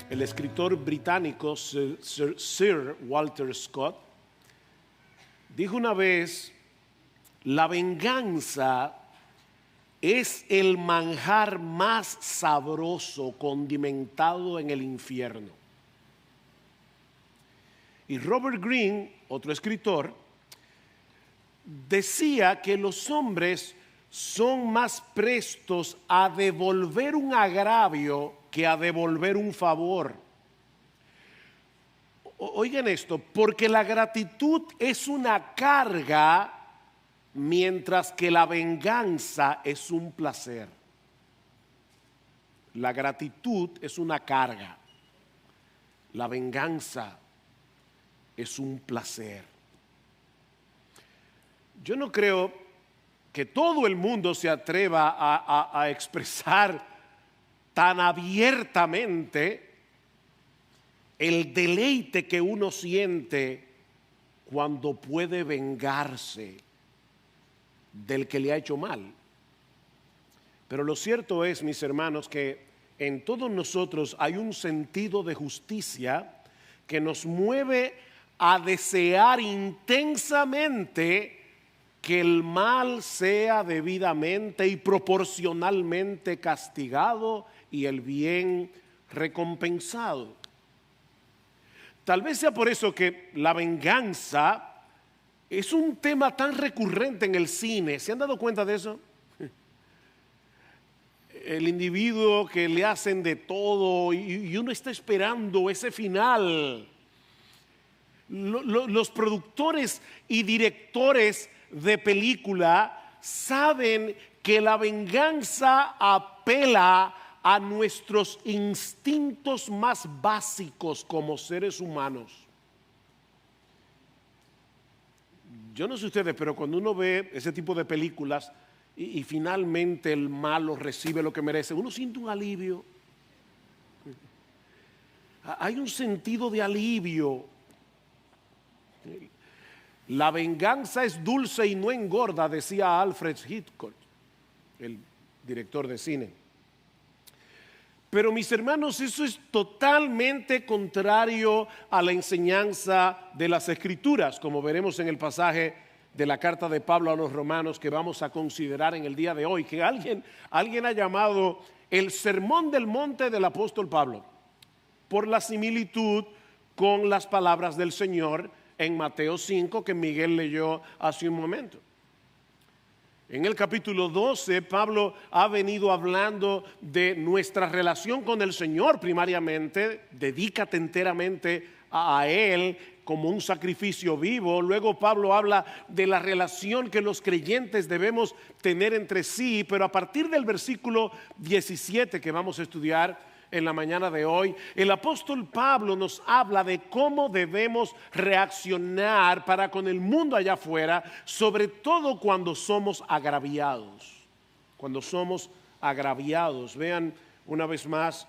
El escritor británico Sir Walter Scott dijo una vez: la venganza es el manjar más sabroso condimentado en el infierno. Y Robert Greene, otro escritor, decía que los hombres son más prestos a devolver un agravio que a devolver un favor. Oigan esto, porque la gratitud es una carga, mientras que la venganza es un placer. La gratitud es una carga, la venganza es un placer. Yo no creo que todo el mundo se atreva a expresar tan abiertamente el deleite que uno siente cuando puede vengarse del que le ha hecho mal. Pero lo cierto es, mis hermanos, que en todos nosotros hay un sentido de justicia que nos mueve a desear intensamente que el mal sea debidamente y proporcionalmente castigado y el bien recompensado. Tal vez sea por eso que la venganza es un tema tan recurrente en el cine. ¿Se han dado cuenta de eso? El individuo que le hacen de todo y uno está esperando ese final. Los productores y directores de película saben que la venganza apela a nuestros instintos más básicos como seres humanos. Yo no sé ustedes, pero cuando uno ve ese tipo de películas y finalmente el malo recibe lo que merece, uno siente un alivio. Hay un sentido de alivio. La venganza es dulce y no engorda, decía Alfred Hitchcock, el director de cine. Pero mis hermanos, eso es totalmente contrario a la enseñanza de las Escrituras, como veremos en el pasaje de la carta de Pablo a los Romanos que vamos a considerar en el día de hoy, que alguien ha llamado el Sermón del Monte del apóstol Pablo, por la similitud con las palabras del Señor en Mateo 5 que Miguel leyó hace un momento. En el capítulo 12, Pablo ha venido hablando de nuestra relación con el Señor primariamente. Dedícate enteramente a Él como un sacrificio vivo. Luego Pablo habla de la relación que los creyentes debemos tener entre sí, pero a partir del versículo 17 que vamos a estudiar en la mañana de hoy, el apóstol Pablo nos habla de cómo debemos reaccionar para con el mundo allá afuera, sobre todo cuando somos agraviados. Cuando somos agraviados. Vean una vez más,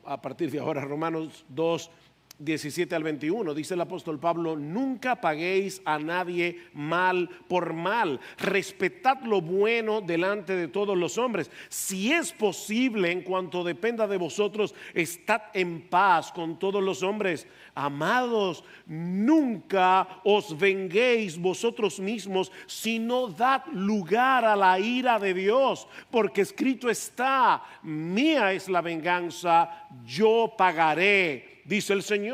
a partir de ahora, Romanos 2, 17 al 21, dice el apóstol Pablo: nunca paguéis a nadie mal por mal, respetad lo bueno delante de todos los hombres. Si es posible, en cuanto dependa de vosotros, estad en paz con todos los hombres. Amados, nunca os venguéis vosotros mismos, sino dad lugar a la ira de Dios, porque escrito está: mía es la venganza, yo pagaré, dice el Señor.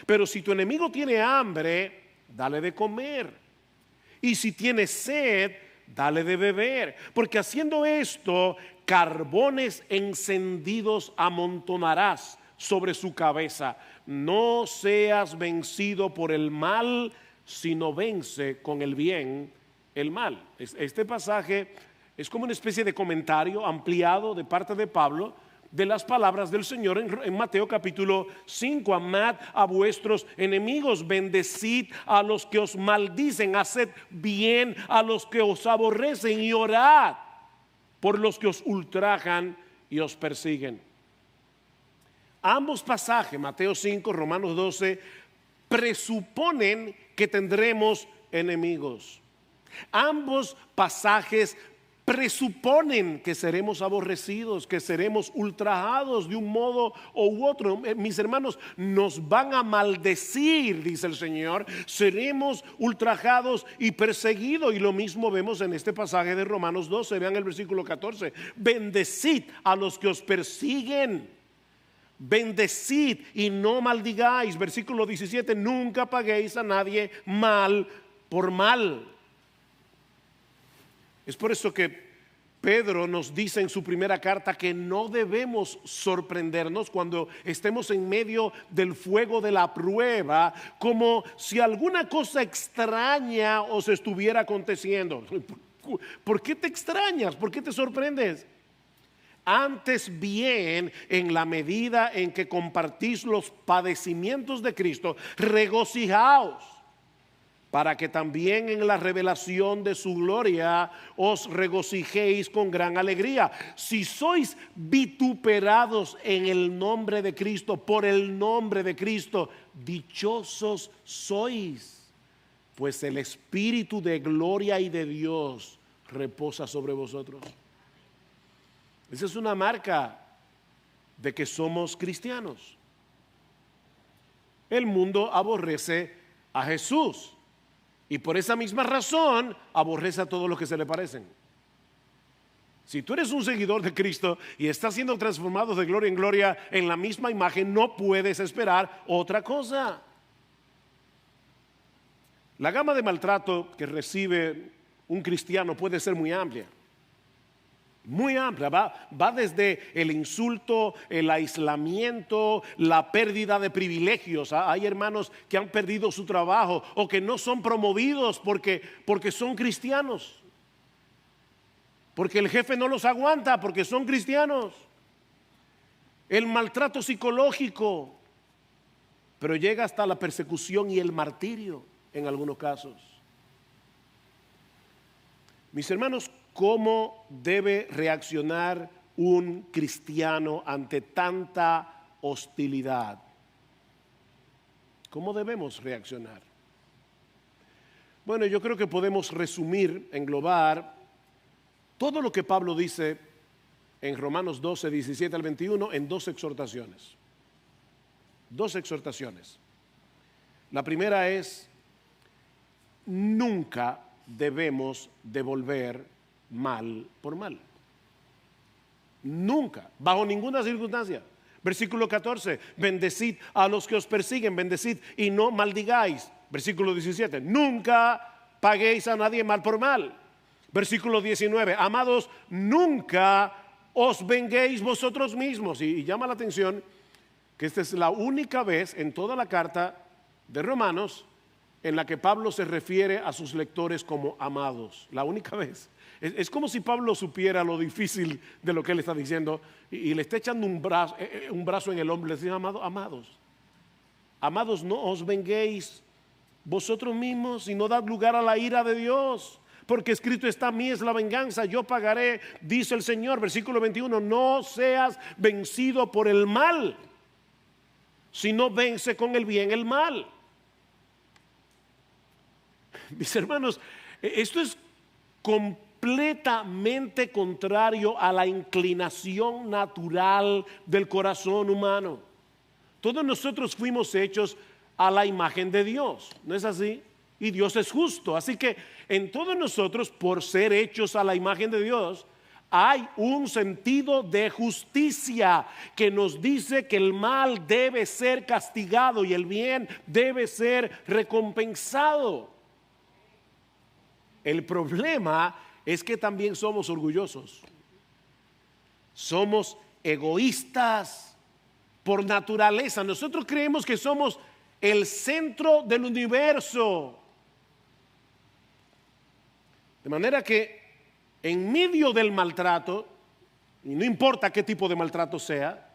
Pero si tu enemigo tiene hambre, dale de comer. Y si tiene sed, dale de beber. Porque haciendo esto, carbones encendidos amontonarás sobre su cabeza. No seas vencido por el mal, sino vence con el bien el mal. Este pasaje es como una especie de comentario ampliado de parte de Pablo de las palabras del Señor en Mateo capítulo 5. Amad a vuestros enemigos, bendecid a los que os maldicen, haced bien a los que os aborrecen y orad por los que os ultrajan y os persiguen. Ambos pasajes, Mateo 5, Romanos 12, presuponen que tendremos enemigos. Ambos pasajes presuponen que seremos aborrecidos, que seremos ultrajados de un modo u otro. Mis hermanos, nos van a maldecir, dice el Señor, seremos ultrajados y perseguidos. Y lo mismo vemos en este pasaje de Romanos 12, vean el versículo 14: bendecid a los que os persiguen, bendecid y no maldigáis. Versículo 17: nunca paguéis a nadie mal por mal. Es por eso que Pedro nos dice en su primera carta que no debemos sorprendernos cuando estemos en medio del fuego de la prueba, como si alguna cosa extraña os estuviera aconteciendo. ¿Por qué te extrañas? ¿Por qué te sorprendes? Antes bien, en la medida en que compartís los padecimientos de Cristo, regocijaos, para que también en la revelación de su gloria os regocijéis con gran alegría. Si sois vituperados en el nombre de Cristo, por el nombre de Cristo, dichosos sois, pues el Espíritu de gloria y de Dios reposa sobre vosotros. Esa es una marca de que somos cristianos. El mundo aborrece a Jesús, y por esa misma razón aborrece a todos los que se le parecen. Si tú eres un seguidor de Cristo y estás siendo transformado de gloria en gloria en la misma imagen, no puedes esperar otra cosa. La gama de maltrato que recibe un cristiano puede ser muy amplia. Muy amplia, va desde el insulto, el aislamiento, la pérdida de privilegios. Hay hermanos que han perdido su trabajo o que no son promovidos porque son cristianos, porque el jefe no los aguanta porque son cristianos. El maltrato psicológico, pero llega hasta la persecución y el martirio en algunos casos. Mis hermanos, ¿cómo debe reaccionar un cristiano ante tanta hostilidad? ¿Cómo debemos reaccionar? Bueno, yo creo que podemos resumir, englobar todo lo que Pablo dice en Romanos 12, 17 al 21 en dos exhortaciones. Dos exhortaciones. La primera es: nunca debemos devolver mal por mal. Nunca, bajo ninguna circunstancia. Versículo 14: bendecid a los que os persiguen, bendecid y no maldigáis. Versículo 17: nunca paguéis a nadie mal por mal. Versículo 19: amados, nunca os venguéis vosotros mismos. Y llama la atención que esta es la única vez en toda la carta de Romanos en la que Pablo se refiere a sus lectores como amados. La única vez. Es como si Pablo supiera lo difícil de lo que él está diciendo y le está echando un brazo en el hombro. Le dice: amados, no os venguéis vosotros mismos, sino dad lugar a la ira de Dios, porque escrito está: a mí es la venganza, yo pagaré, dice el Señor. Versículo 21: no seas vencido por el mal, sino vence con el bien el mal. Mis hermanos, esto es completamente contrario a la inclinación natural del corazón humano. Todos nosotros fuimos hechos a la imagen de Dios, ¿no es así? Y Dios es justo, así que en todos nosotros, por ser hechos a la imagen de Dios, hay un sentido de justicia que nos dice que el mal debe ser castigado y el bien debe ser recompensado. El problema es que también somos orgullosos, somos egoístas por naturaleza. Nosotros creemos que somos el centro del universo, de manera que en medio del maltrato, y no importa qué tipo de maltrato sea,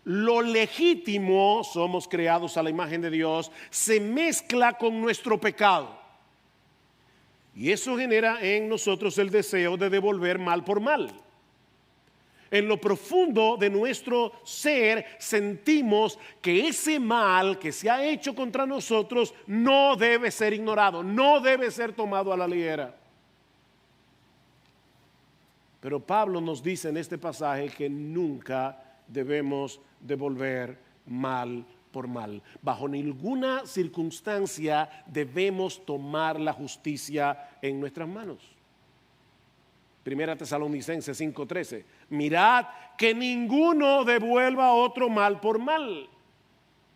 lo legítimo, somos creados a la imagen de Dios, se mezcla con nuestro pecado. Y eso genera en nosotros el deseo de devolver mal por mal. En lo profundo de nuestro ser sentimos que ese mal que se ha hecho contra nosotros no debe ser ignorado, no debe ser tomado a la ligera. Pero Pablo nos dice en este pasaje que nunca debemos devolver mal por mal. Bajo ninguna circunstancia debemos tomar la justicia en nuestras manos. Primera Tesalonicenses 5:13. Mirad que ninguno devuelva a otro mal por mal.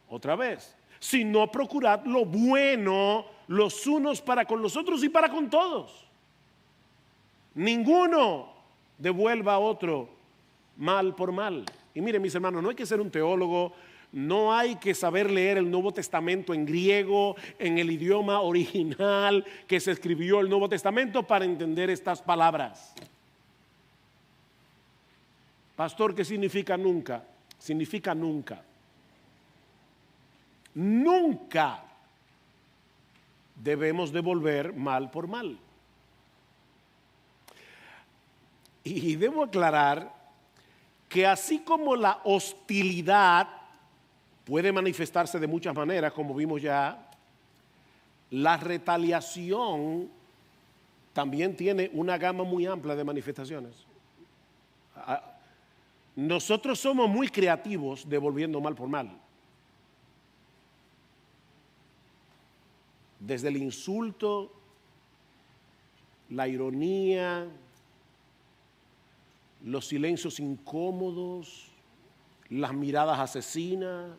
Otra vez, sino procurad lo bueno los unos para con los otros y para con todos. Ninguno devuelva a otro mal por mal. Y miren, mis hermanos, no hay que ser un teólogo, no hay que saber leer el Nuevo Testamento en griego, en el idioma original que se escribió el Nuevo Testamento para entender estas palabras. Pastor, ¿qué significa nunca? Significa nunca. Nunca debemos devolver mal por mal. Y debo aclarar que así como la hostilidad puede manifestarse de muchas maneras, como vimos ya, la retaliación también tiene una gama muy amplia de manifestaciones. Nosotros somos muy creativos devolviendo mal por mal. Desde el insulto, la ironía, los silencios incómodos, las miradas asesinas,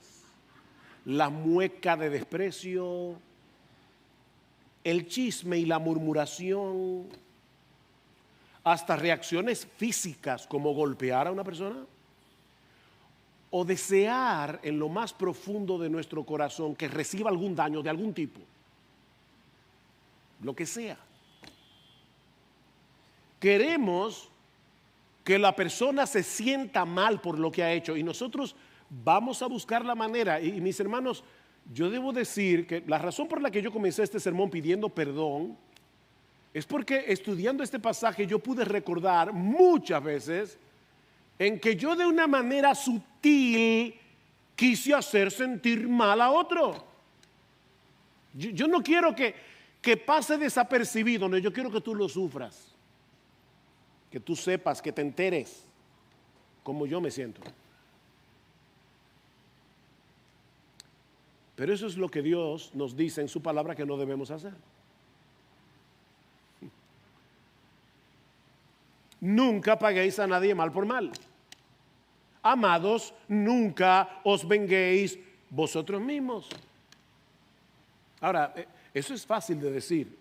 la mueca de desprecio, el chisme y la murmuración, hasta reacciones físicas como golpear a una persona o desear en lo más profundo de nuestro corazón que reciba algún daño de algún tipo, lo que sea. Queremos que la persona se sienta mal por lo que ha hecho y nosotros vamos a buscar la manera. Y mis hermanos, yo debo decir que la razón por la que yo comencé este sermón pidiendo perdón es porque estudiando este pasaje yo pude recordar muchas veces en que yo de una manera sutil quise hacer sentir mal a otro. Yo no quiero que pase desapercibido, no, yo quiero que tú lo sufras. Que tú sepas, que te enteres cómo yo me siento. Pero eso es lo que Dios nos dice en su palabra que no debemos hacer. Nunca paguéis a nadie mal por mal. Amados, nunca os venguéis vosotros mismos. Ahora, eso es fácil de decir.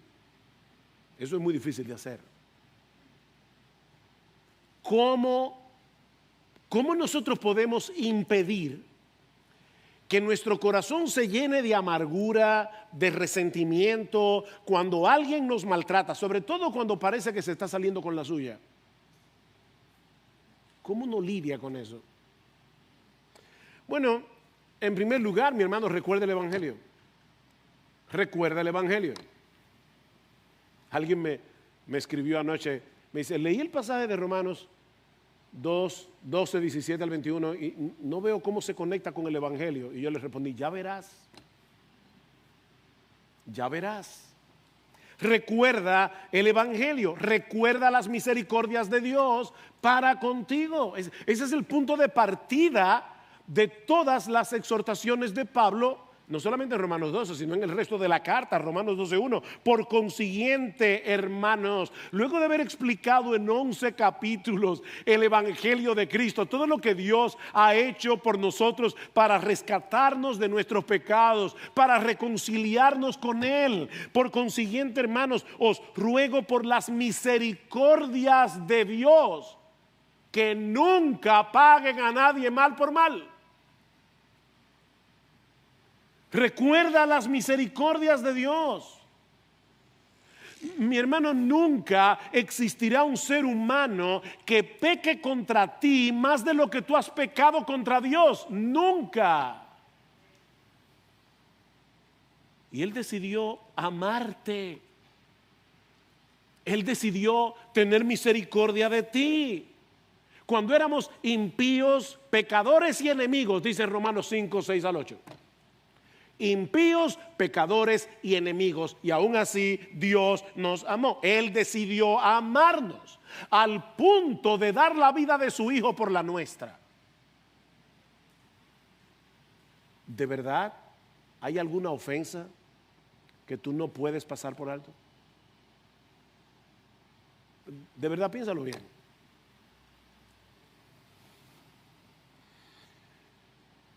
Eso es muy difícil de hacer. ¿Cómo nosotros podemos impedir que nuestro corazón se llene de amargura, de resentimiento, cuando alguien nos maltrata, sobre todo cuando parece que se está saliendo con la suya? ¿Cómo uno lidia con eso? Bueno, en primer lugar, mi hermano, recuerda el Evangelio. Recuerda el Evangelio. Alguien me escribió anoche, me dice, leí el pasaje de Romanos 2, 12, 17 al 21 y no veo cómo se conecta con el Evangelio. Y yo le respondí, ya verás. Ya verás. Recuerda el Evangelio, recuerda las misericordias de Dios para contigo. Ese es el punto de partida de todas las exhortaciones de Pablo, no solamente en Romanos 12, sino en el resto de la carta, Romanos 12:1. Por consiguiente, hermanos, luego de haber explicado en 11 capítulos el Evangelio de Cristo, todo lo que Dios ha hecho por nosotros para rescatarnos de nuestros pecados, para reconciliarnos con Él. Por consiguiente, hermanos, os ruego por las misericordias de Dios que nunca paguen a nadie mal por mal. Recuerda las misericordias de Dios. Mi hermano, nunca existirá un ser humano que peque contra ti más de lo que tú has pecado contra Dios. Nunca. Y Él decidió amarte. Él decidió tener misericordia de ti. Cuando éramos impíos, pecadores y enemigos, dice Romanos 5, 6 al 8. Impíos, pecadores y enemigos, y aún así Dios nos amó. Él decidió amarnos. al punto de dar la vida de su hijo por la nuestra. ¿De verdad hay alguna ofensa que tú no puedes pasar por alto? De verdad, piénsalo bien.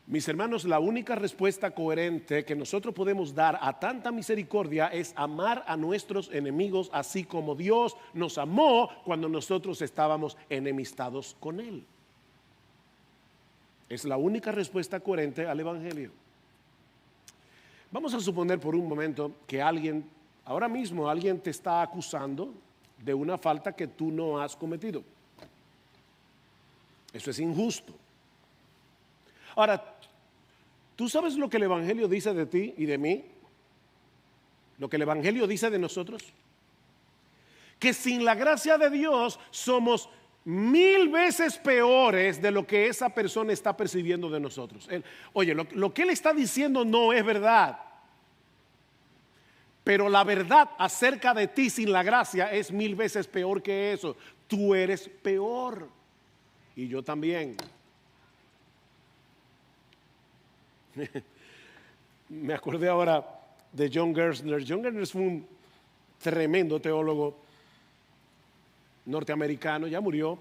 Mis hermanos, la única respuesta coherente que nosotros podemos dar a tanta misericordia es amar a nuestros enemigos así como Dios nos amó cuando nosotros estábamos enemistados con Él. Es la única respuesta coherente al Evangelio. Vamos a suponer por un momento que ahora mismo alguien te está acusando de una falta que tú no has cometido. Eso es injusto. Ahora, ¿tú sabes lo que el Evangelio dice de ti y de mí? Lo que el Evangelio dice de nosotros. Que sin la gracia de Dios somos 1000 veces peores de lo que esa persona está percibiendo de nosotros. Oye, lo que él está diciendo no es verdad. Pero la verdad acerca de ti sin la gracia es 1000 veces peor que eso. Tú eres peor. Y yo también. Me acordé ahora de John Gerstner. John Gerstner fue un tremendo teólogo norteamericano, ya murió,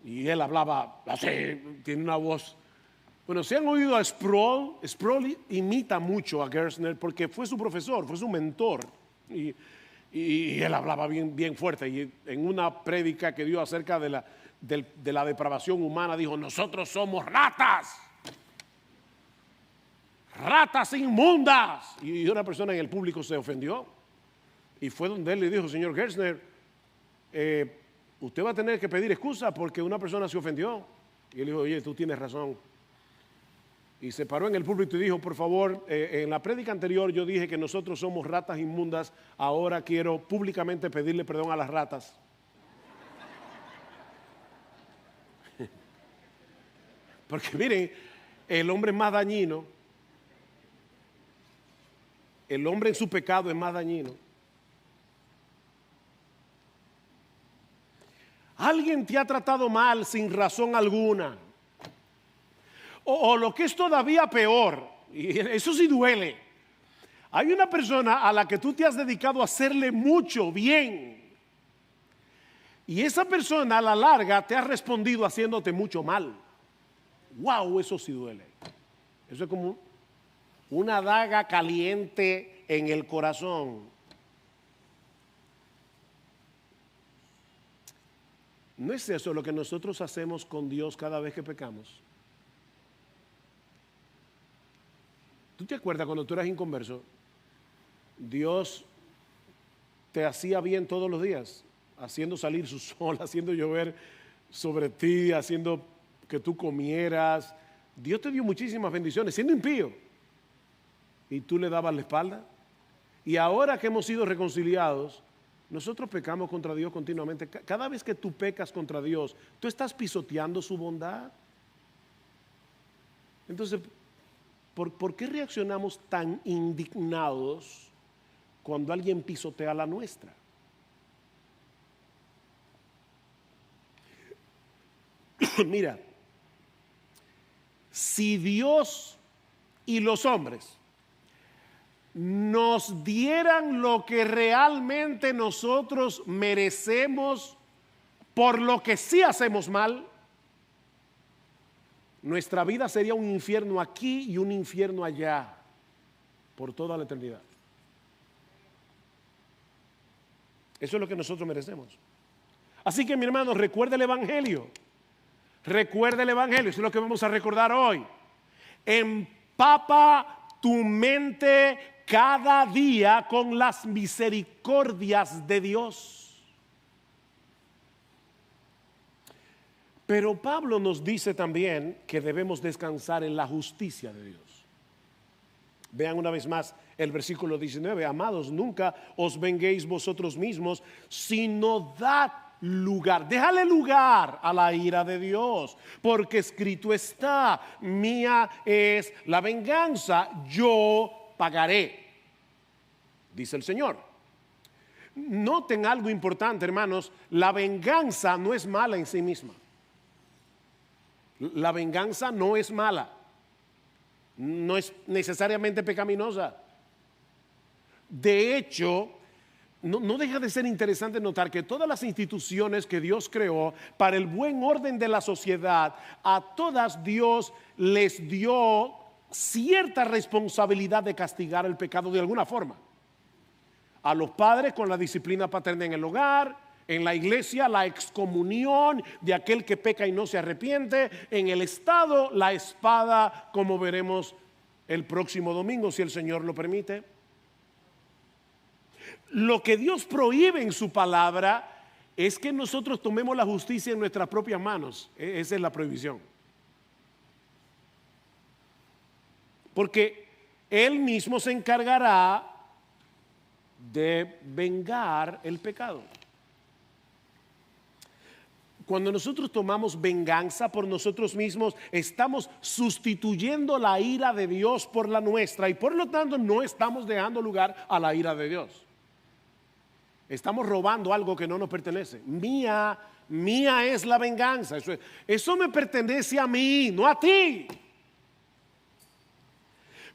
y él hablaba así, tiene una voz. Bueno, si han oído a Sproul, Sproul imita mucho a Gerstner porque fue su profesor, fue su mentor, y él hablaba bien fuerte, y en una prédica que dio acerca de la depravación humana dijo: nosotros somos ratas inmundas. Y una persona en el público se ofendió y fue donde él le dijo: señor Gerstner, usted va a tener que pedir excusa porque una persona se ofendió. Y él dijo: oye, tú tienes razón. Y se paró en el púlpito y dijo: por favor, en la prédica anterior yo dije que nosotros somos ratas inmundas, ahora quiero públicamente pedirle perdón a las ratas. Porque miren, el hombre es más dañino. El hombre en su pecado es más dañino. Alguien te ha tratado mal sin razón alguna. O lo que es todavía peor, y eso sí duele. Hay una persona a la que tú te has dedicado a hacerle mucho bien. Y esa persona a la larga te ha respondido haciéndote mucho mal. Wow, eso sí duele. Eso es como una daga caliente en el corazón. ¿No es eso lo que nosotros hacemos con Dios cada vez que pecamos? ¿Tú te acuerdas cuando tú eras inconverso? Dios te hacía bien todos los días, haciendo salir su sol, haciendo llover sobre ti, haciendo que tú comieras. Dios te dio muchísimas bendiciones, siendo impío. Y tú le dabas la espalda. Y ahora que hemos sido reconciliados, nosotros pecamos contra Dios continuamente. Cada vez que tú pecas contra Dios, tú estás pisoteando su bondad. Entonces, ¿por qué reaccionamos tan indignados cuando alguien pisotea la nuestra? Mira, si Dios y los hombres nos dieran lo que realmente nosotros merecemos por lo que sí hacemos mal, nuestra vida sería un infierno aquí y un infierno allá por toda la eternidad. Eso es lo que nosotros merecemos. Así que, mi hermano, recuerde el Evangelio. Recuerde el Evangelio, eso es lo que vamos a recordar hoy. Empapa tu mente cada día con las misericordias de Dios. Pero Pablo nos dice también que debemos descansar en la justicia de Dios. Vean una vez más el versículo 19. Amados, nunca os venguéis vosotros mismos, sino dad lugar, déjale lugar a la ira de Dios, porque escrito está: mía es la venganza, yo pagaré, dice el Señor. noten algo importante, hermanos, la venganza no es mala en sí misma. La venganza no es mala, no es necesariamente pecaminosa. De hecho, no deja de ser interesante notar que todas las instituciones que Dios creó para el buen orden de la sociedad, a todas Dios les dio cierta responsabilidad de castigar el pecado de alguna forma. A los padres con la disciplina paterna en el hogar, en la iglesia la excomunión de aquel que peca y no se arrepiente, en el Estado la espada, como veremos el próximo domingo si el Señor lo permite. Lo que Dios prohíbe en su palabra es que nosotros tomemos la justicia en nuestras propias manos. Esa es la prohibición. Porque Él mismo se encargará de vengar el pecado. Cuando nosotros tomamos venganza por nosotros mismos, estamos sustituyendo la ira de Dios por la nuestra y por lo tanto no estamos dejando lugar a la ira de Dios. Estamos robando algo que no nos pertenece. Mía es la venganza. Eso me pertenece a mí, no a ti.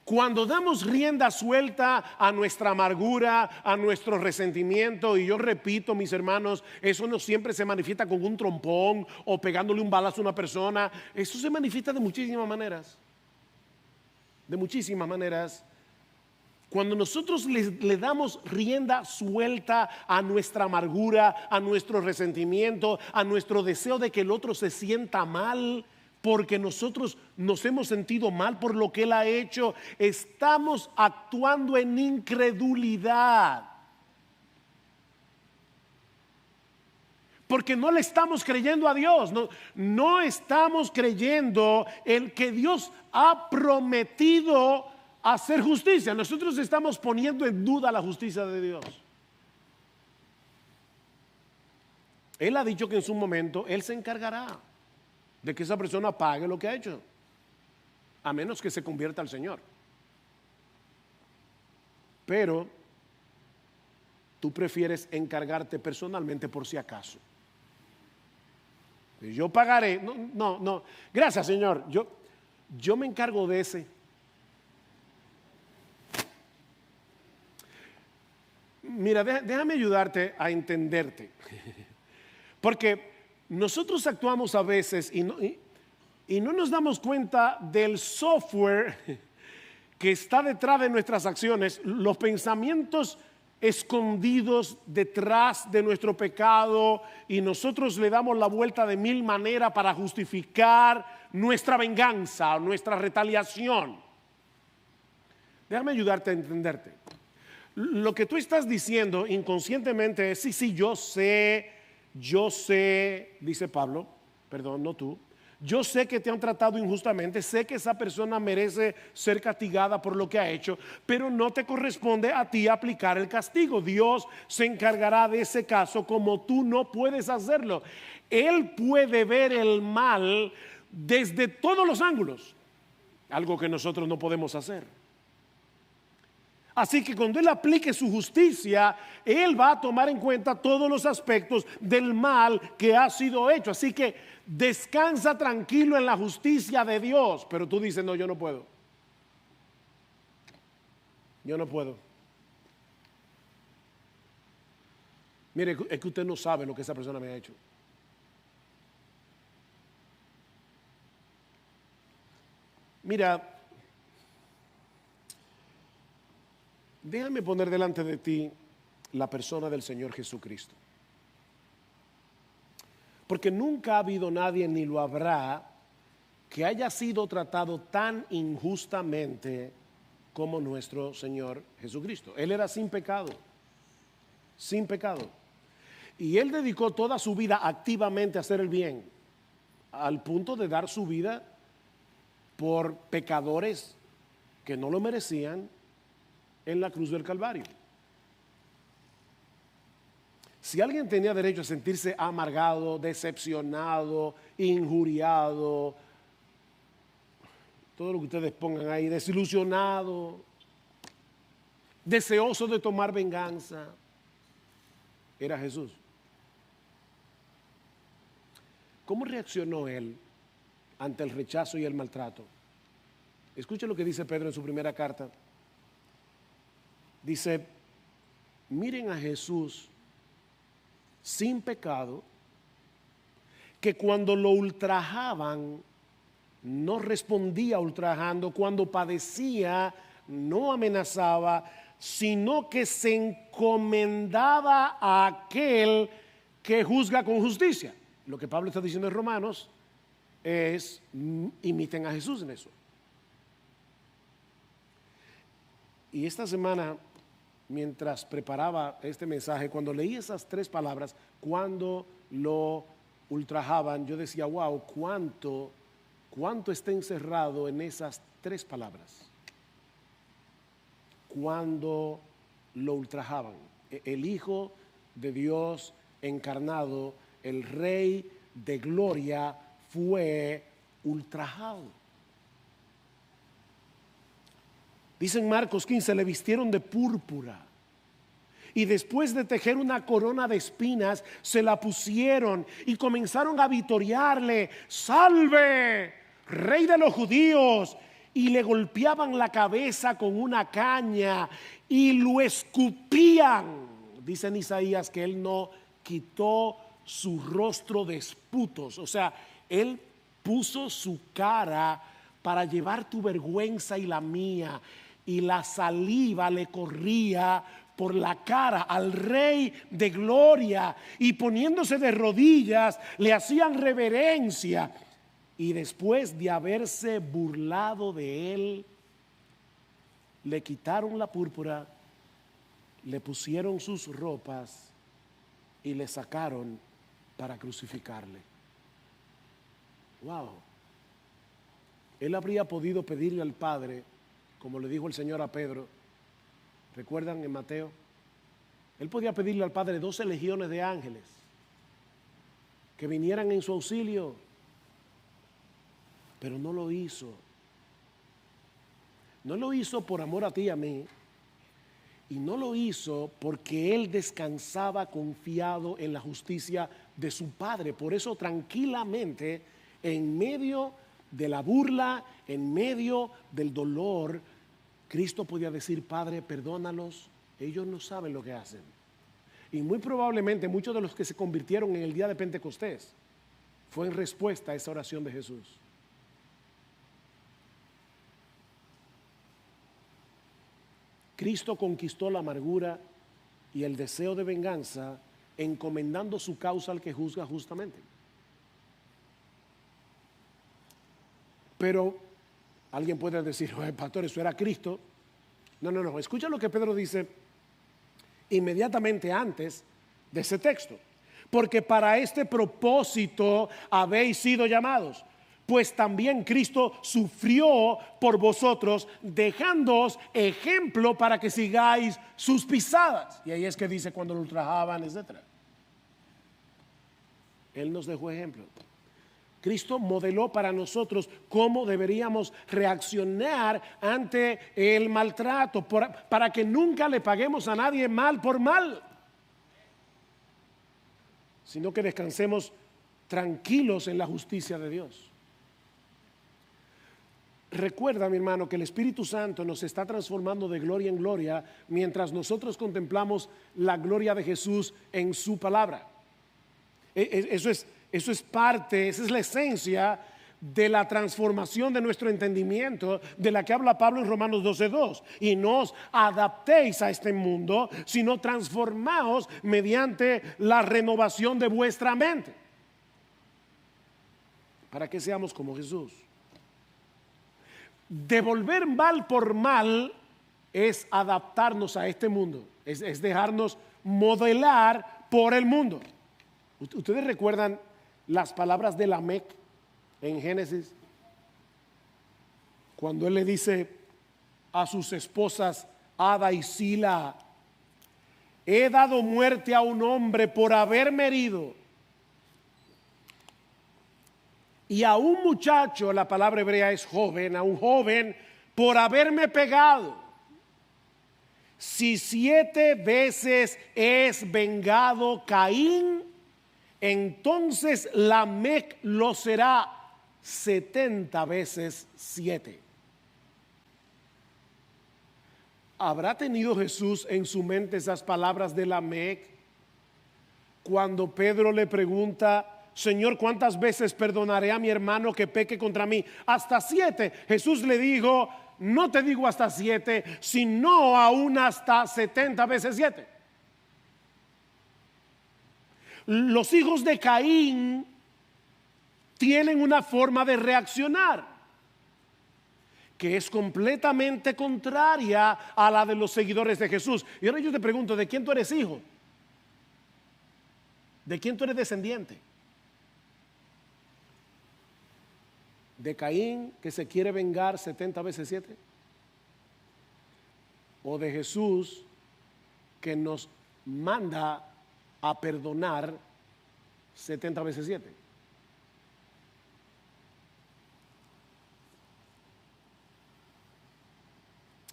Cuando damos rienda suelta a nuestra amargura, a nuestro resentimiento, y yo repito, mis hermanos, eso no siempre se manifiesta con un trompón o pegándole un balazo a una persona. Eso se manifiesta de muchísimas maneras. De muchísimas maneras. Cuando nosotros le damos rienda suelta a nuestra amargura, a nuestro resentimiento, a nuestro deseo de que el otro se sienta mal, porque nosotros nos hemos sentido mal por lo que Él ha hecho, estamos actuando en incredulidad. Porque no le estamos creyendo a Dios, no estamos creyendo en que Dios ha prometido hacer justicia. Nosotros estamos poniendo en duda la justicia de Dios. Él ha dicho que en su momento Él se encargará de que esa persona pague lo que ha hecho, a menos que se convierta al Señor. Pero tú prefieres encargarte personalmente por si acaso. Yo pagaré. No. Gracias, Señor. Yo me encargo de ese. Mira, déjame ayudarte a entenderte. Porque nosotros actuamos a veces y no nos damos cuenta del software que está detrás de nuestras acciones, los pensamientos escondidos detrás de nuestro pecado, y nosotros le damos la vuelta de mil maneras para justificar nuestra venganza, nuestra retaliación. Déjame ayudarte a entenderte. Lo que tú estás diciendo inconscientemente es, sí, yo sé, dice Pablo, perdón, no tú, yo sé que te han tratado injustamente, sé que esa persona merece ser castigada por lo que ha hecho, pero no te corresponde a ti aplicar el castigo. Dios se encargará de ese caso como tú no puedes hacerlo. Él puede ver el mal desde todos los ángulos, algo que nosotros no podemos hacer. Así que cuando Él aplique su justicia, Él va a tomar en cuenta todos los aspectos del mal que ha sido hecho. Así que descansa tranquilo en la justicia de Dios. Pero tú dices, no, yo no puedo. Yo no puedo. Mire, es que usted no sabe lo que esa persona me ha hecho. Mira, déjame poner delante de ti la persona del Señor Jesucristo. Porque nunca ha habido nadie, ni lo habrá, que haya sido tratado tan injustamente como nuestro Señor Jesucristo. Él era sin pecado, sin pecado. Y Él dedicó toda su vida activamente a hacer el bien, al punto de dar su vida por pecadores que no lo merecían, en la cruz del Calvario. Si alguien tenía derecho a sentirse amargado, decepcionado, injuriado, todo lo que ustedes pongan ahí, desilusionado, deseoso de tomar venganza, era Jesús. ¿Cómo reaccionó él ante el rechazo y el maltrato? Escuche lo que dice Pedro en su primera carta. Dice, miren a Jesús sin pecado, que cuando lo ultrajaban, no respondía ultrajando, cuando padecía, no amenazaba, sino que se encomendaba a aquel que juzga con justicia. Lo que Pablo está diciendo en Romanos es, imiten a Jesús en eso. Y esta semana, mientras preparaba este mensaje, cuando leí esas tres palabras, cuando lo ultrajaban, yo decía, wow, cuánto está encerrado en esas tres palabras. Cuando lo ultrajaban, el Hijo de Dios encarnado, el Rey de gloria, fue ultrajado. Dice en Marcos 15, le vistieron de púrpura y después de tejer una corona de espinas, se la pusieron y comenzaron a vitorearle, salve, Rey de los judíos, y le golpeaban la cabeza con una caña y lo escupían. Dice en Isaías que él no quitó su rostro de esputos, o sea, él puso su cara para llevar tu vergüenza y la mía, y la saliva le corría por la cara al Rey de gloria, y poniéndose de rodillas le hacían reverencia, y después de haberse burlado de él, le quitaron la púrpura, le pusieron sus ropas y le sacaron para crucificarle. Wow. Él habría podido pedirle al Padre, como le dijo el Señor a Pedro, ¿recuerdan en Mateo? Él podía pedirle al Padre 12 legiones de ángeles que vinieran en su auxilio, pero no lo hizo. No lo hizo por amor a ti y a mí, y no lo hizo porque él descansaba confiado en la justicia de su Padre. Por eso tranquilamente, en medio de la burla, en medio del dolor, Cristo podía decir, Padre, perdónalos, ellos no saben lo que hacen. Y muy probablemente muchos de los que se convirtieron en el día de Pentecostés fue en respuesta a esa oración de Jesús. Cristo conquistó la amargura y el deseo de venganza, encomendando su causa al que juzga justamente. Pero alguien puede decir, oye, pastor, eso era Cristo. No, escucha lo que Pedro dice inmediatamente antes de ese texto. Porque para este propósito habéis sido llamados, pues también Cristo sufrió por vosotros, dejándoos ejemplo para que sigáis sus pisadas. Y ahí es que dice cuando lo ultrajaban, etc. Él nos dejó ejemplo. Cristo modeló para nosotros cómo deberíamos reaccionar ante el maltrato, para que nunca le paguemos a nadie mal por mal, sino que descansemos tranquilos en la justicia de Dios. Recuerda, mi hermano, que el Espíritu Santo nos está transformando de gloria en gloria mientras nosotros contemplamos la gloria de Jesús en su palabra. Eso es parte, esa es la esencia de la transformación de nuestro entendimiento, de la que habla Pablo en Romanos 12:2. Y no os adaptéis a este mundo, sino transformaos mediante la renovación de vuestra mente, para que seamos como Jesús. Devolver mal por mal es adaptarnos a este mundo, es dejarnos modelar por el mundo. Ustedes recuerdan las palabras de Lamec en Génesis, cuando él le dice a sus esposas Ada y Sila, he dado muerte a un hombre por haberme herido, y a un muchacho, la palabra hebrea es joven, a un joven por haberme pegado. Si 7 veces es vengado Caín, entonces Lamec lo será 70 veces 7. ¿Habrá tenido Jesús en su mente esas palabras de Lamec cuando Pedro le pregunta: Señor, ¿cuántas veces perdonaré a mi hermano que peque contra mí? Hasta 7. Jesús le dijo: no te digo hasta 7, sino aún hasta 70 veces 7. Los hijos de Caín tienen una forma de reaccionar que es completamente contraria a la de los seguidores de Jesús. Y ahora yo te pregunto: ¿de quién tú eres hijo? ¿De quién tú eres descendiente? ¿De Caín, que se quiere vengar 70 veces 7? ¿O de Jesús, que nos manda a perdonar 70 veces 7?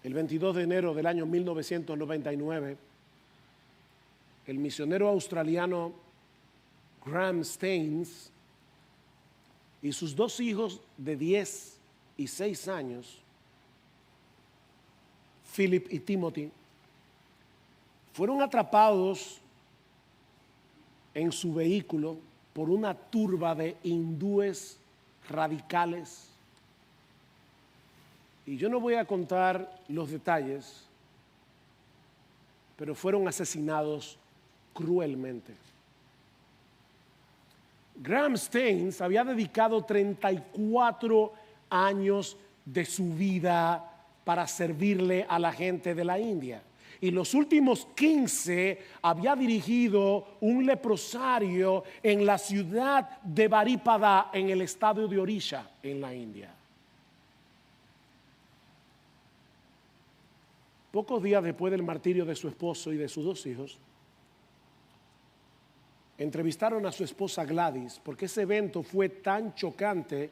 El 22 de enero del año 1999, el misionero australiano Graham Staines y sus 2 hijos de 10 y 6 años, Philip y Timothy, fueron atrapados en su vehículo por una turba de hindúes radicales. Y yo no voy a contar los detalles, pero fueron asesinados cruelmente. Graham Staines había dedicado 34 años de su vida para servirle a la gente de la India. Y los últimos 15 había dirigido un leprosario en la ciudad de Baripada, en el estado de Orissa, en la India. Pocos días después del martirio de su esposo y de sus 2 hijos, entrevistaron a su esposa Gladys, porque ese evento fue tan chocante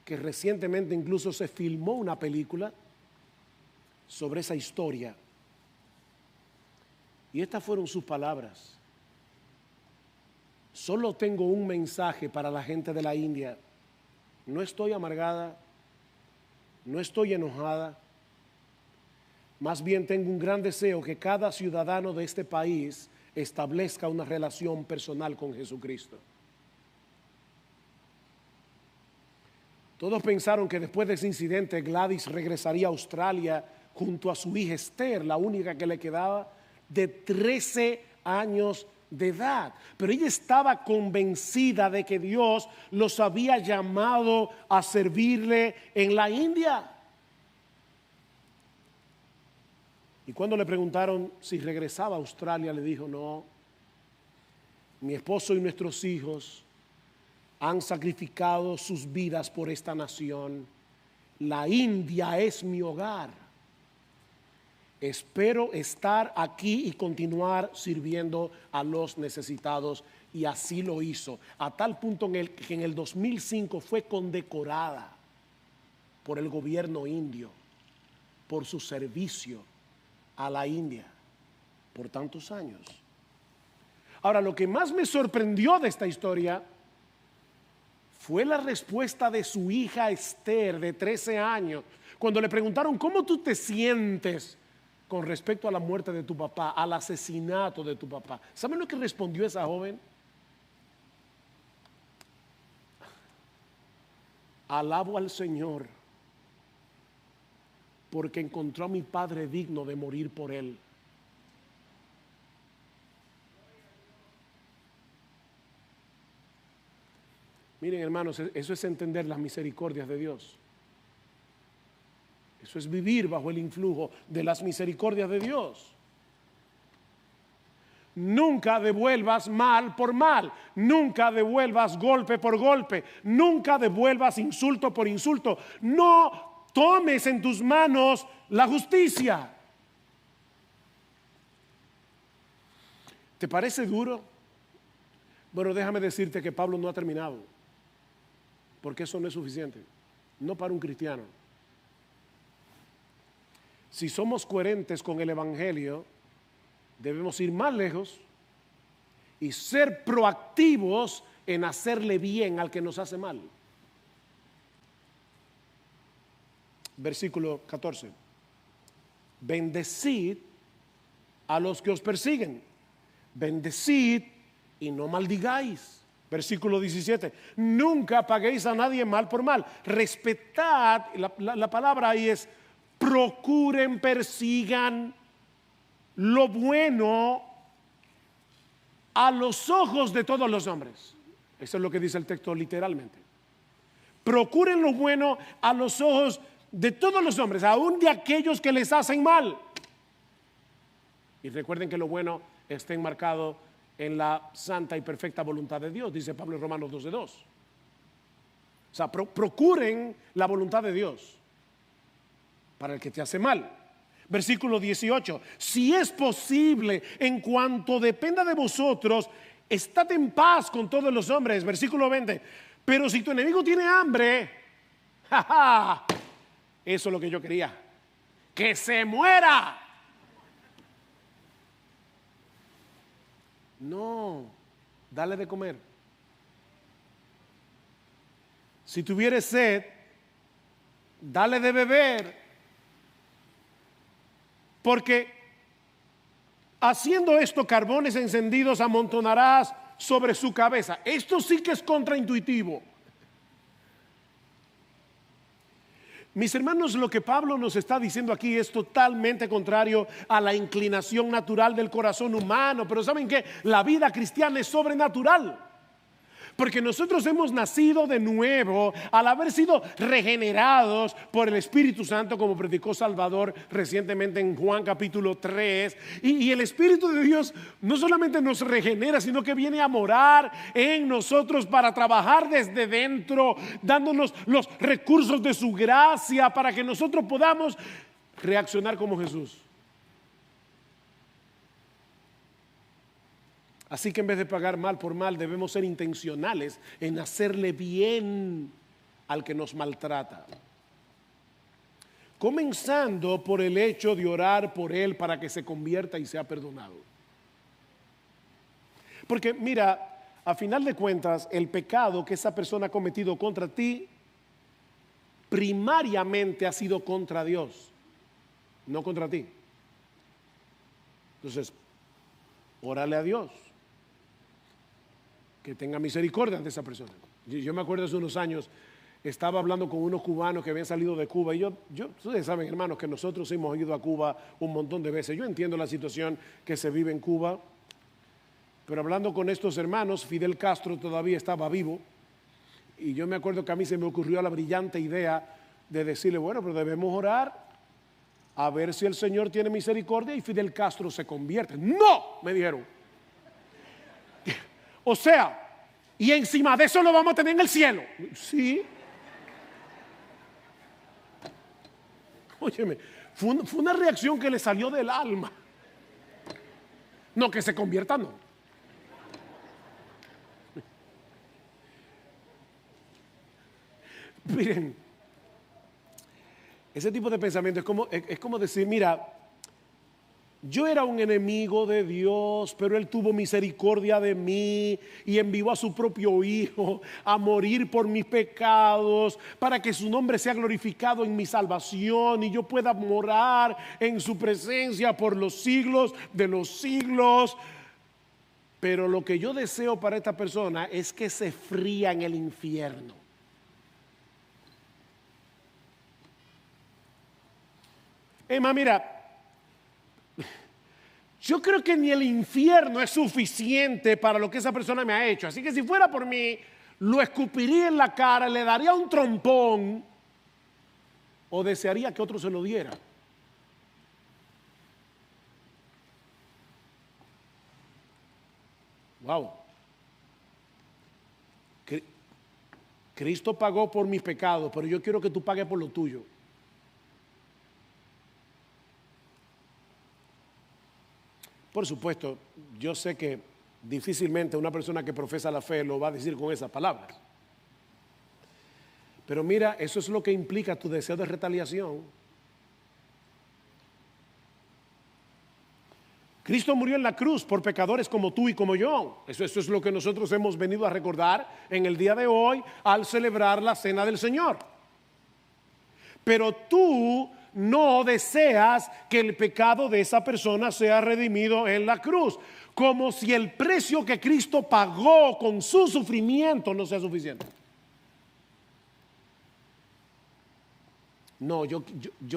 que recientemente incluso se filmó una película sobre esa historia. Y estas fueron sus palabras: solo tengo un mensaje para la gente de la India. No estoy amargada, no estoy enojada. Más bien tengo un gran deseo que cada ciudadano de este país establezca una relación personal con Jesucristo. Todos pensaron que después de ese incidente Gladys regresaría a Australia junto a su hija Esther, la única que le quedaba, de 13 años de edad. Pero ella estaba convencida de que Dios los había llamado a servirle en la India. Y cuando le preguntaron si regresaba a Australia, le dijo: no, mi esposo y nuestros hijos han sacrificado sus vidas por esta nación. La India es mi hogar. Espero estar aquí y continuar sirviendo a los necesitados. Y así lo hizo, a tal punto que en el 2005 fue condecorada por el gobierno indio por su servicio a la India por tantos años. Ahora, lo que más me sorprendió de esta historia fue la respuesta de su hija Esther, de 13 años, cuando le preguntaron: ¿cómo tú te sientes con respecto a la muerte de tu papá, al asesinato de tu papá? ¿Saben lo que respondió esa joven? Alabo al Señor porque encontró a mi padre digno de morir por él. Miren, hermanos, eso es entender las misericordias de Dios. Eso es vivir bajo el influjo de las misericordias de Dios. Nunca devuelvas mal por mal, nunca devuelvas golpe por golpe, nunca devuelvas insulto por insulto. No tomes en tus manos la justicia. ¿Te parece duro? Bueno, déjame decirte que Pablo no ha terminado, porque eso no es suficiente, no para un cristiano. si somos coherentes con el Evangelio, debemos ir más lejos y ser proactivos en hacerle bien al que nos hace mal. Versículo 14. Bendecid a los que os persiguen. Bendecid y no maldigáis. Versículo 17. Nunca paguéis a nadie mal por mal. Respetad, la palabra ahí es procuren, persigan lo bueno a los ojos de todos los hombres. Eso es lo que dice el texto literalmente. Procuren lo bueno a los ojos de todos los hombres, aún de aquellos que les hacen mal. Y recuerden que lo bueno está enmarcado en la santa y perfecta voluntad de Dios, dice Pablo en Romanos 12:2. O sea, procuren la voluntad de Dios para el que te hace mal. Versículo 18. Si es posible, en cuanto dependa de vosotros, estad en paz con todos los hombres. Versículo 20. Pero si tu enemigo tiene hambre, ¡ja! Eso es lo que yo quería. ¡Que se muera! No, dale de comer. Si tuviere sed, dale de beber. Porque haciendo esto, carbones encendidos amontonarás sobre su cabeza. Esto sí que es contraintuitivo. Mis hermanos, lo que Pablo nos está diciendo aquí es totalmente contrario a la inclinación natural del corazón humano. Pero ¿saben qué? La vida cristiana es sobrenatural. Porque nosotros hemos nacido de nuevo al haber sido regenerados por el Espíritu Santo, como predicó Salvador recientemente en Juan capítulo 3. Y el Espíritu de Dios no solamente nos regenera, sino que viene a morar en nosotros para trabajar desde dentro, dándonos los recursos de su gracia para que nosotros podamos reaccionar como Jesús. Así que en vez de pagar mal por mal, debemos ser intencionales en hacerle bien al que nos maltrata. Comenzando por el hecho de orar por él para que se convierta y sea perdonado. Porque mira, a final de cuentas, el pecado que esa persona ha cometido contra ti, primariamente ha sido contra Dios, no contra ti. Entonces, órale a Dios que tenga misericordia de esa persona. Yo me acuerdo hace unos años, estaba hablando con unos cubanos que habían salido de Cuba y ustedes saben, hermanos, que nosotros hemos ido a Cuba un montón de veces. Yo entiendo la situación que se vive en Cuba, pero hablando con estos hermanos, Fidel Castro todavía estaba vivo y yo me acuerdo que a mí se me ocurrió la brillante idea de decirle, bueno, pero debemos orar a ver si el Señor tiene misericordia y Fidel Castro se convierte. ¡No!, me dijeron. O sea, y encima de eso lo vamos a tener en el cielo. Sí. Óyeme, fue una reacción que le salió del alma. No, que se convierta, no. Miren, ese tipo de pensamiento es como decir, mira, yo era un enemigo de Dios, pero Él tuvo misericordia de mí y envió a su propio Hijo a morir por mis pecados para que su nombre sea glorificado en mi salvación y yo pueda morar en su presencia por los siglos de los siglos. Pero lo que yo deseo para esta persona es que se fría en el infierno. Emma, mira, yo creo que ni el infierno es suficiente para lo que esa persona me ha hecho. Así que si fuera por mí, lo escupiría en la cara, le daría un trompón o desearía que otro se lo diera. Wow. Cristo pagó por mis pecados, pero yo quiero que tú pagues por lo tuyo. Por supuesto, yo sé que difícilmente una persona que profesa la fe lo va a decir con esas palabras. Pero mira, eso es lo que implica tu deseo de retaliación. Cristo murió en la cruz por pecadores como tú y como yo. Eso es lo que nosotros hemos venido a recordar en el día de hoy al celebrar la cena del Señor. Pero tú no deseas que el pecado de esa persona sea redimido en la cruz, como si el precio que Cristo pagó con su sufrimiento no sea suficiente. No, yo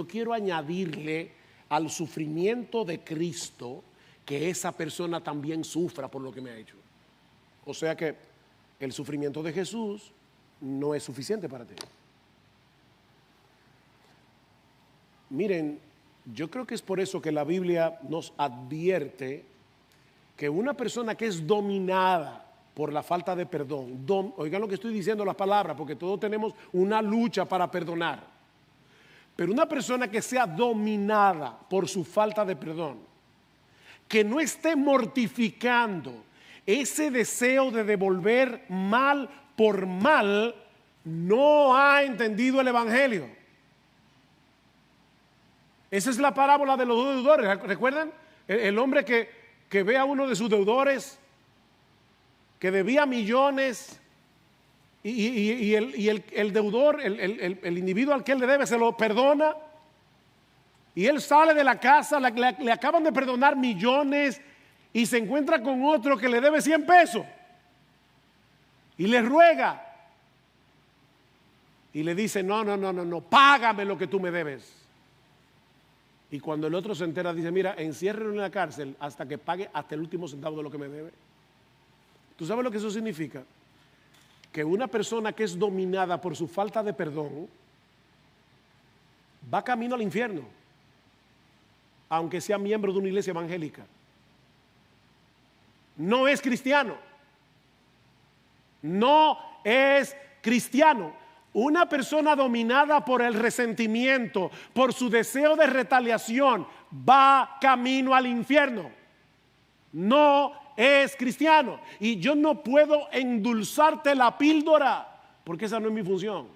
quiero añadirle al sufrimiento de Cristo que esa persona también sufra por lo que me ha hecho. O sea que el sufrimiento de Jesús no es suficiente para ti. Miren, yo creo que es por eso que la Biblia nos advierte que una persona que es dominada por la falta de perdón, oigan lo que estoy diciendo, las palabras, porque todos tenemos una lucha para perdonar, pero una persona que sea dominada por su falta de perdón, que no esté mortificando ese deseo de devolver mal por mal, no ha entendido el Evangelio. Esa es la parábola de los dos deudores. ¿Recuerdan? El hombre que ve a uno de sus deudores que debía millones y el deudor, el individuo al que él le debe, se lo perdona. Y él sale de la casa, le acaban de perdonar millones y se encuentra con otro que le debe 100 pesos. Y le ruega. Y le dice, no, págame lo que tú me debes. Y cuando el otro se entera, dice, mira, enciérrenlo en la cárcel hasta que pague hasta el último centavo de lo que me debe. ¿Tú sabes lo que eso significa? Que una persona que es dominada por su falta de perdón va camino al infierno, aunque sea miembro de una iglesia evangélica. No es cristiano. No es cristiano. Una persona dominada por el resentimiento, por su deseo de retaliación, va camino al infierno. No es cristiano. Y yo no puedo endulzarte la píldora, porque esa no es mi función.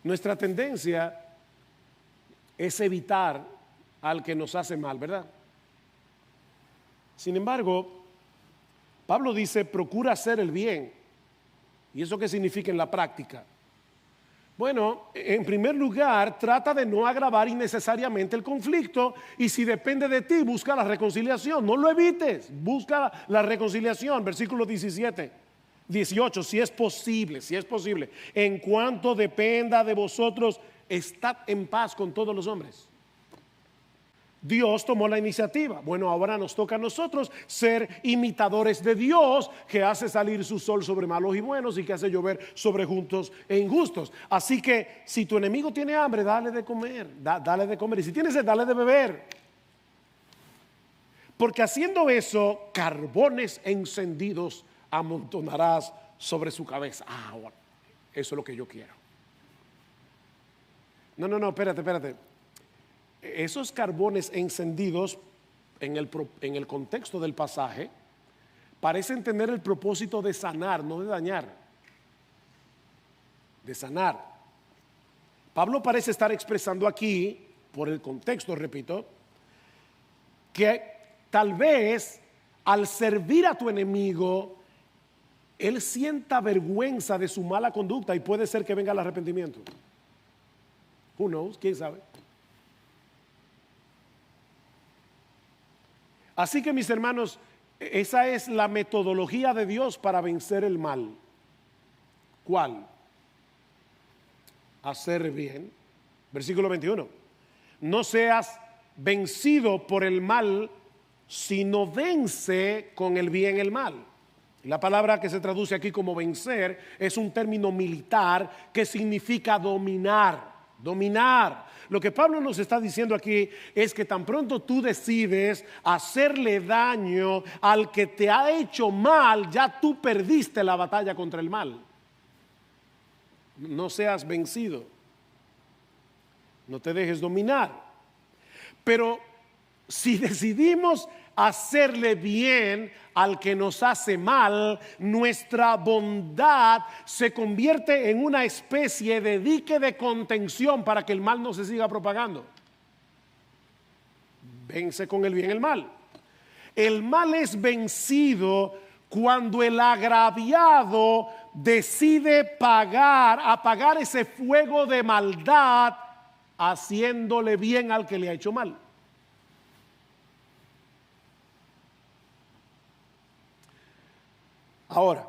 Nuestra tendencia es evitar al que nos hace mal, ¿verdad? Sin embargo, Pablo dice, procura hacer el bien. ¿Y eso qué significa en la práctica? Bueno, en primer lugar, trata de no agravar innecesariamente el conflicto y si depende de ti, busca la reconciliación. No lo evites, busca la reconciliación. Versículo 18, si es posible, en cuanto dependa de vosotros, estad en paz con todos los hombres. Dios tomó la iniciativa. Bueno, ahora nos toca a nosotros ser imitadores de Dios, que hace salir su sol sobre malos y buenos y que hace llover sobre justos e injustos. Así que si tu enemigo tiene hambre, dale de comer, dale de comer. Y si tienes sed, dale de beber. Porque haciendo eso, carbones encendidos amontonarás sobre su cabeza. Bueno, eso es lo que yo quiero. No, espérate. Esos carbones encendidos en el contexto del pasaje parecen tener el propósito de sanar, no de dañar. De sanar. Pablo parece estar expresando aquí, por el contexto, repito, que tal vez al servir a tu enemigo, él sienta vergüenza de su mala conducta y puede ser que venga el arrepentimiento. Who knows? ¿Quién sabe? Así que mis hermanos, esa es la metodología de Dios para vencer el mal. ¿Cuál? Hacer bien. Versículo 21. No seas vencido por el mal, sino vence con el bien el mal. La palabra que se traduce aquí como vencer es un término militar que significa dominar. Lo que Pablo nos está diciendo aquí es que tan pronto tú decides hacerle daño al que te ha hecho mal, ya tú perdiste la batalla contra el mal. No seas vencido. No te dejes dominar. Pero si decidimos hacerle bien al que nos hace mal, nuestra bondad se convierte en una especie de dique de contención para que el mal no se siga propagando. Vence con el bien el mal. El mal es vencido cuando el agraviado decide apagar ese fuego de maldad haciéndole bien al que le ha hecho mal. Ahora,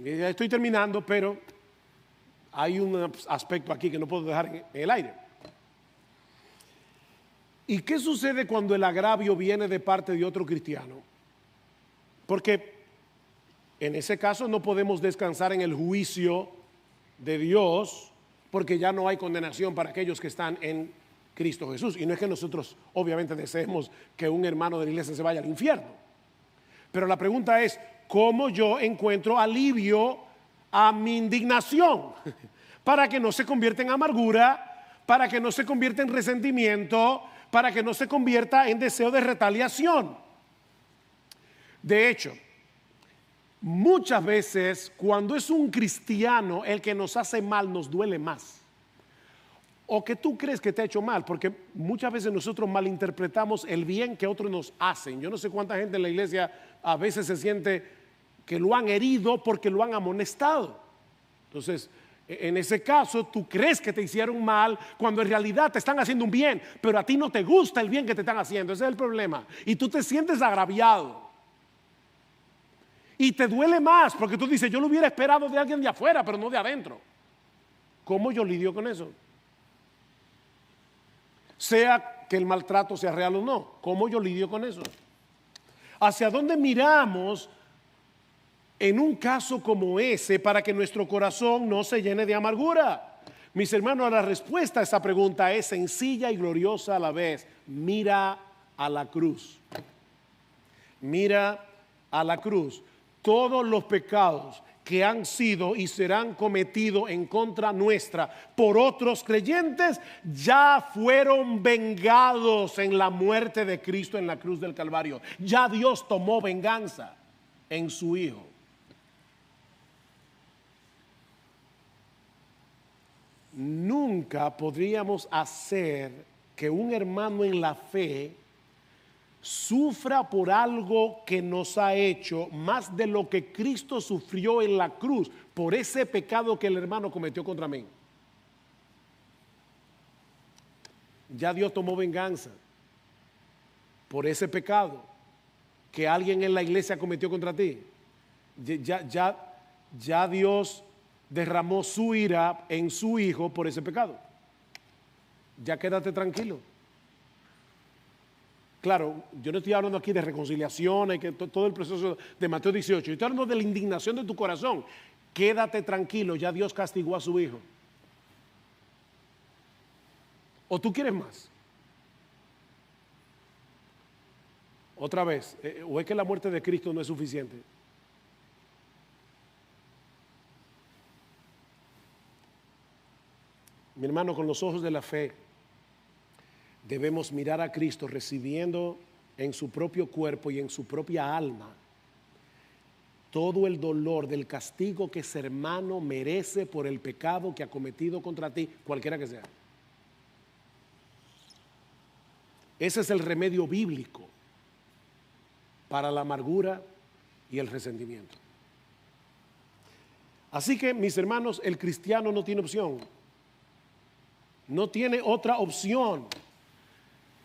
ya estoy terminando, pero hay un aspecto aquí que no puedo dejar en el aire. ¿Y qué sucede cuando el agravio viene de parte de otro cristiano? Porque en ese caso no podemos descansar en el juicio de Dios, porque ya no hay condenación para aquellos que están en Cristo Jesús. Y no es que nosotros obviamente deseemos que un hermano de la iglesia se vaya al infierno. Pero la pregunta es, ¿cómo yo encuentro alivio a mi indignación? Para que no se convierta en amargura, para que no se convierta en resentimiento, para que no se convierta en deseo de retaliación. De hecho, muchas veces cuando es un cristiano el que nos hace mal, nos duele más. O que tú crees que te ha hecho mal, porque muchas veces nosotros malinterpretamos el bien que otros nos hacen. Yo no sé cuánta gente en la iglesia a veces se siente que lo han herido porque lo han amonestado. Entonces, en ese caso, tú crees que te hicieron mal cuando en realidad te están haciendo un bien, pero a ti no te gusta el bien que te están haciendo. Ese es el problema. Y tú te sientes agraviado. Y te duele más porque tú dices, yo lo hubiera esperado de alguien de afuera, pero no de adentro. ¿Cómo yo lidio con eso? Sea que el maltrato sea real o no, ¿cómo yo lidio con eso? ¿Hacia dónde miramos en un caso como ese para que nuestro corazón no se llene de amargura? Mis hermanos, la respuesta a esa pregunta es sencilla y gloriosa a la vez. Mira a la cruz. Mira a la cruz. Todos los pecados que han sido y serán cometidos en contra nuestra por otros creyentes ya fueron vengados en la muerte de Cristo en la cruz del Calvario. Ya Dios tomó venganza en su Hijo. Nunca podríamos hacer que un hermano en la fe sufra por algo que nos ha hecho más de lo que Cristo sufrió en la cruz por ese pecado que el hermano cometió contra mí. Ya Dios tomó venganza por ese pecado que alguien en la iglesia cometió contra ti. Ya Dios derramó su ira en su Hijo por ese pecado. Ya quédate tranquilo. Claro, yo no estoy hablando aquí de reconciliación y que todo el proceso de Mateo 18. Yo estoy hablando de la indignación de tu corazón. Quédate tranquilo, ya Dios castigó a su Hijo. ¿O tú quieres más? Otra vez, ¿o es que la muerte de Cristo no es suficiente? Mi hermano, con los ojos de la fe, debemos mirar a Cristo recibiendo en su propio cuerpo y en su propia alma todo el dolor del castigo que ese hermano merece por el pecado que ha cometido contra ti, cualquiera que sea. Ese es el remedio bíblico para la amargura y el resentimiento. Así que, mis hermanos, el cristiano no tiene opción. No tiene otra opción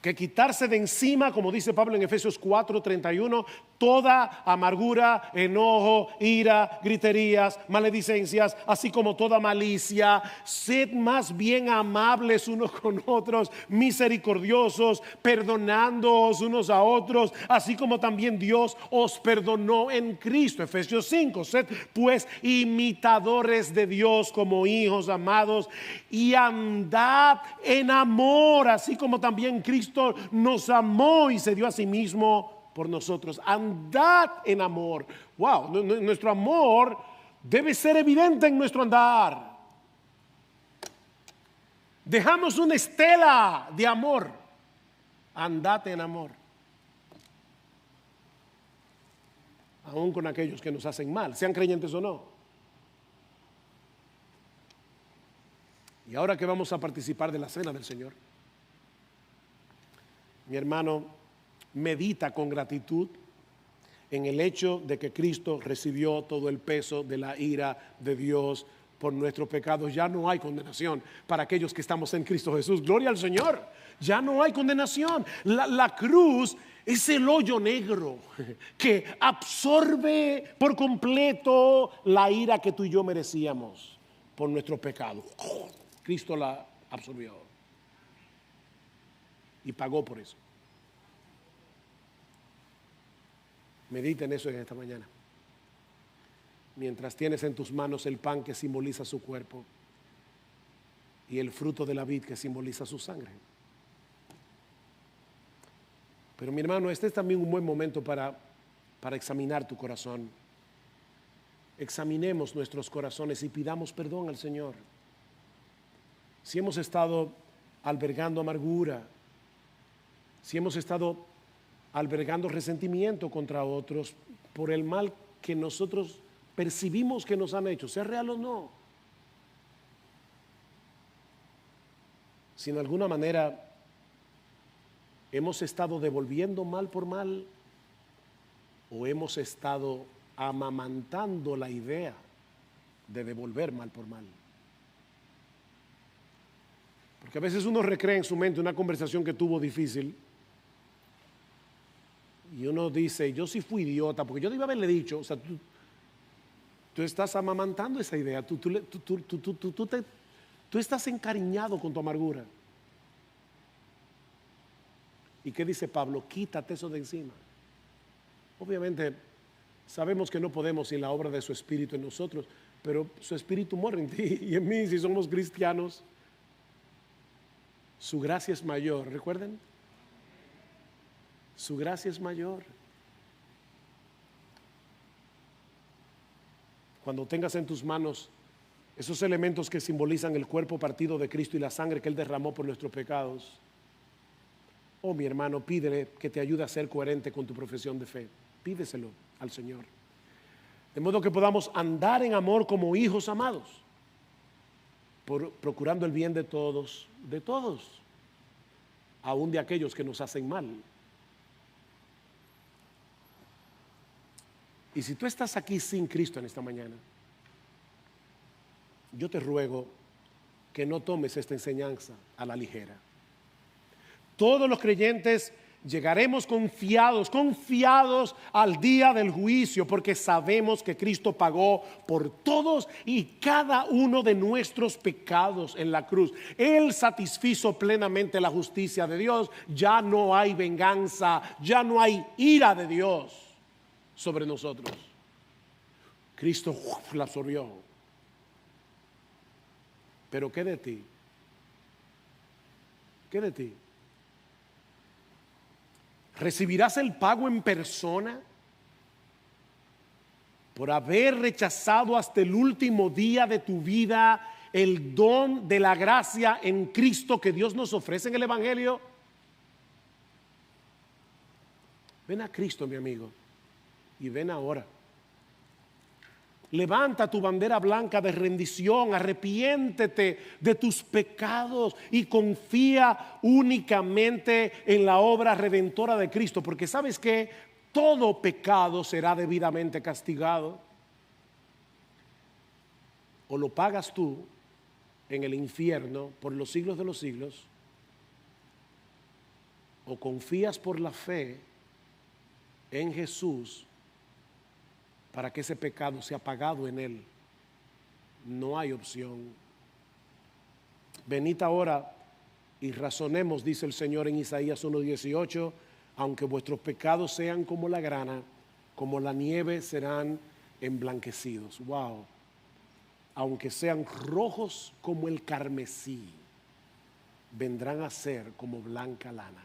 que quitarse de encima, como dice Pablo en Efesios 4:31, toda amargura, enojo, ira, griterías, maledicencias, así como toda malicia. Sed más bien amables unos con otros, misericordiosos, perdonándoos unos a otros, así como también Dios os perdonó en Cristo. Efesios 5, sed pues imitadores de Dios como hijos amados y andad en amor, así como también Cristo nos amó y se dio a sí mismo por nosotros. Andad en amor. Wow, nuestro amor debe ser evidente en nuestro andar. Dejamos una estela de amor. Andad en amor. aún con aquellos que nos hacen mal, sean creyentes o no. Y ahora que vamos a participar de la cena del Señor, mi hermano, medita con gratitud en el hecho de que Cristo recibió todo el peso de la ira de Dios por nuestros pecados. Ya no hay condenación para aquellos que estamos en Cristo Jesús. Gloria al Señor. Ya no hay condenación. La cruz es el hoyo negro que absorbe por completo la ira que tú y yo merecíamos por nuestro pecado. Cristo la absorbió y pagó por eso. Medita en eso en esta mañana. Mientras tienes en tus manos el pan que simboliza su cuerpo y el fruto de la vid que simboliza su sangre. Pero mi hermano, este es también un buen momento para examinar tu corazón. Examinemos nuestros corazones y pidamos perdón al Señor. Si hemos estado albergando amargura, si hemos estado albergando resentimiento contra otros por el mal que nosotros percibimos que nos han hecho, sea real o no. Si en alguna manera hemos estado devolviendo mal por mal o hemos estado amamantando la idea de devolver mal por mal. Porque a veces uno recrea en su mente una conversación que tuvo difícil y uno dice, yo sí fui idiota, porque yo debí haberle dicho, o sea, tú estás amamantando esa idea, tú estás encariñado con tu amargura. ¿Y qué dice Pablo? Quítate eso de encima. Obviamente sabemos que no podemos sin la obra de su Espíritu en nosotros, pero su Espíritu mora en ti y en mí si somos cristianos. Su gracia es mayor, ¿recuerden? Su gracia es mayor. Cuando tengas en tus manos esos elementos que simbolizan el cuerpo partido de Cristo y la sangre que Él derramó por nuestros pecados, oh mi hermano, pídele que te ayude a ser coherente con tu profesión de fe. Pídeselo al Señor. De modo que podamos andar en amor como hijos amados, procurando el bien de todos, aún de aquellos que nos hacen mal. Y si tú estás aquí sin Cristo en esta mañana, yo te ruego que no tomes esta enseñanza a la ligera. Todos los creyentes llegaremos confiados al día del juicio, porque sabemos que Cristo pagó por todos y cada uno de nuestros pecados en la cruz. Él satisfizo plenamente la justicia de Dios. Ya no hay venganza, ya no hay ira de Dios sobre nosotros. Cristo la absorbió. Pero ¿qué de ti? ¿Qué de ti? ¿Recibirás el pago en persona por haber rechazado hasta el último día de tu vida el don de la gracia en Cristo que Dios nos ofrece en el Evangelio? Ven a Cristo, mi amigo, y ven ahora. Levanta tu bandera blanca de rendición, arrepiéntete de tus pecados y confía únicamente en la obra redentora de Cristo, porque sabes que todo pecado será debidamente castigado. O lo pagas tú en el infierno por los siglos de los siglos, o confías por la fe en Jesús para que ese pecado sea pagado en Él. No hay opción. Venid ahora y razonemos, dice el Señor en Isaías 1:18, aunque vuestros pecados sean como la grana, como la nieve serán emblanquecidos. Wow. Aunque sean rojos como el carmesí, vendrán a ser como blanca lana.